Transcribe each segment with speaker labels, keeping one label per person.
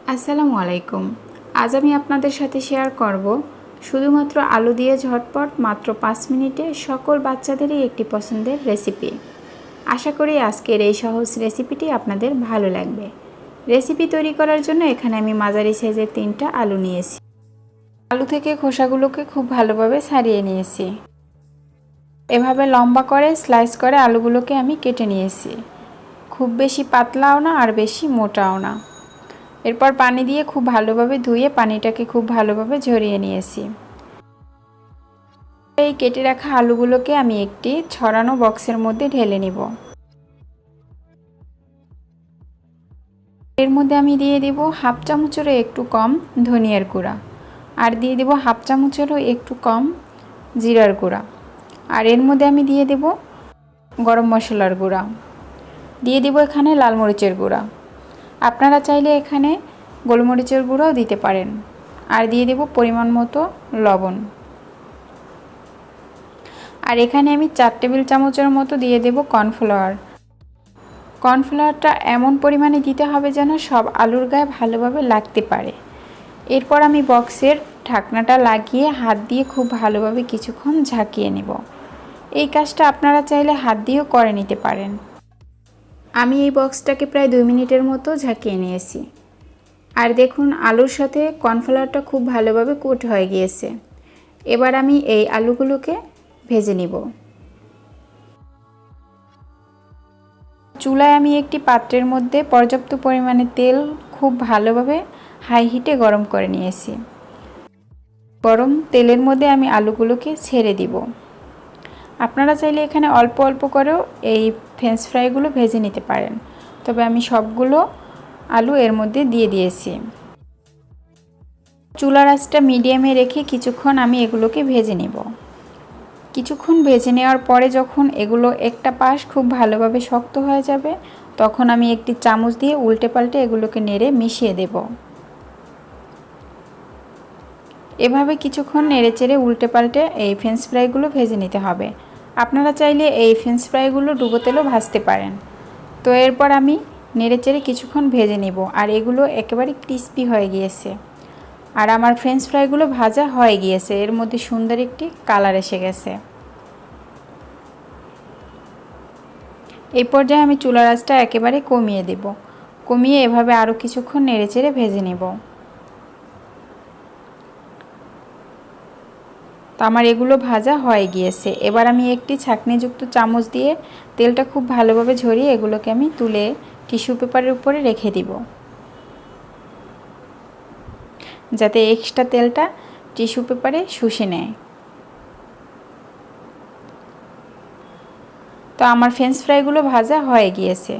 Speaker 1: আসসালামু আলাইকুম। আজ আমি আপনাদের সাথে শেয়ার করব শুধুমাত্র আলু দিয়ে ঝটপট মাত্র 5 মিনিটে সকল বাচ্চাদেরই একটি পছন্দের রেসিপি। আশা করি আজকের এই সহজ রেসিপিটি আপনাদের ভালো লাগবে। রেসিপি তৈরি করার জন্য এখানে আমি মাঝারি সাইজের 3টা আলু নিয়েছি। আলু থেকে খোসাগুলোকে খুব ভালোভাবে ছাড়িয়ে নিয়েছি। এভাবে লম্বা করে স্লাইস করে আলুগুলোকে আমি কেটে নিয়েছি। খুব বেশি পাতলাও না আর বেশি মোটাও না। এরপর পানি দিয়ে খুব ভালোভাবে ধুয়ে পানিটাকে খুব ভালোভাবে ঝরিয়ে নিয়েছি। এই কেটে রাখা আলুগুলোকে আমি একটি ছড়ানো বক্সের মধ্যে ঢেলে নিব। এর মধ্যে আমি দিয়ে দেব হাফ চামচেরও একটু কম ধনিয়ার গুঁড়া, আর দিয়ে দেব হাফ চামচেরও একটু কম জিরার গুঁড়া, আর এর মধ্যে আমি দিয়ে দেব গরম মশলার গুঁড়া, দিয়ে দেব এখানে লাল মরিচের গুঁড়া। আপনারা চাইলে এখানে গোলমরিচের গুঁড়াও দিতে পারেন, আর দিয়ে দেব পরিমাণ মতো লবণ। আর এখানে আমি 4 টেবিল চামচের মতো দিয়ে দেব কর্নফ্লাওয়ার। কর্নফ্লাওয়ারটা এমন পরিমাণে দিতে হবে যেন সব আলুর গায়ে ভালোভাবে লাগতে পারে। এরপর আমি বক্সের ঢাকনাটা লাগিয়ে হাত দিয়ে খুব ভালোভাবে কিছুক্ষণ ঝাঁকিয়ে নেব। এই কাজটা আপনারা চাইলে হাত দিয়েও করে নিতে পারেন। আমি এই বক্সটাকে প্রায় 2 মিনিটের মতো ঝাঁকিয়ে নিয়েছি। আর দেখুন আলুর সাথে কর্নফ্লাওয়ারটা খুব ভালোভাবে কোট হয়ে গিয়েছে। এবার আমি এই আলুগুলোকে ভেজে নিব। চুলায় আমি একটি পাত্রের মধ্যে পর্যাপ্ত পরিমাণে তেল খুব ভালোভাবে হাই হিটে গরম করে নিয়েছি। গরম তেলের মধ্যে আমি আলুগুলোকে ছেড়ে দিব। আপনারা চাইলে এখানে অল্প অল্প করেও এই ফ্রেঞ্চ ফ্রাইগুলো ভেজে নিতে পারেন, তবে আমি সবগুলো আলু এর মধ্যে দিয়ে দিয়েছি। চুলার আঁচটা মিডিয়ামে রেখে কিছুক্ষণ আমি এগুলোকে ভেজে নিব। কিছুক্ষণ ভেজে নেওয়ার পরে যখন এগুলো একটা পাশ খুব ভালোভাবে শক্ত হয়ে যাবে, তখন আমি একটি চামচ দিয়ে উল্টে পাল্টে এগুলোকে নেড়ে মিশিয়ে দেব। এভাবে কিছুক্ষণ নেড়েচেড়ে উল্টে পাল্টে এই ফ্রেঞ্চ ফ্রাইগুলো ভেজে নিতে হবে। আপনারা চাইলে এই ফ্রেঞ্চ ফ্রাইগুলো ডুবো তেলেও ভাজতে পারেন। তো এরপর আমি নেড়েচেড়ে কিছুক্ষণ ভেজে নেব, আর এগুলো একেবারে ক্রিস্পি হয়ে গিয়েছে। আর আমার ফ্রেঞ্চ ফ্রাইগুলো ভাজা হয়ে গিয়েছে, এর মধ্যে সুন্দর একটি কালার এসে গেছে। এই পর্যায়ে আমি চুলার আঁচটা একেবারে কমিয়ে দেব। কমিয়ে এভাবে আরও কিছুক্ষণ নেড়েচেড়ে ভেজে নেব। তো আমার এগুলো ভাজা হয়ে গিয়েছে। এবার আমি একটি ছাঁকনিযুক্ত চামচ দিয়ে তেলটা খুব ভালোভাবে ঝরিয়ে এগুলোকে আমি তুলে টিস্যু পেপারের উপরে রেখে দিব, যাতে এক্সট্রা তেলটা টিস্যু পেপারে শুষে নেয়। তো আমার ফ্রেঞ্চ ফ্রাইগুলো ভাজা হয়ে গিয়েছে।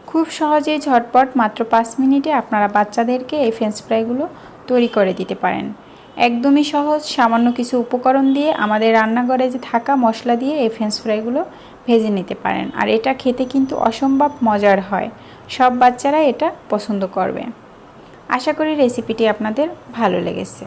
Speaker 1: খুব সহজেই ঝটপট মাত্র 5 মিনিটে আপনারা বাচ্চাদেরকে এই ফ্রেঞ্চ ফ্রাইগুলো তৈরি করে দিতে পারেন। একদমই সহজ, সামান্য কিছু উপকরণ দিয়ে আমাদের রান্নাঘরে যে থাকা মশলা দিয়ে এই ফ্রেঞ্চ ফ্রাইগুলো ভেজে নিতে পারেন। আর এটা খেতে কিন্তু অসম্ভব মজার হয়। সব বাচ্চারা এটা পছন্দ করবে। আশা করি রেসিপিটি আপনাদের ভালো লেগেছে।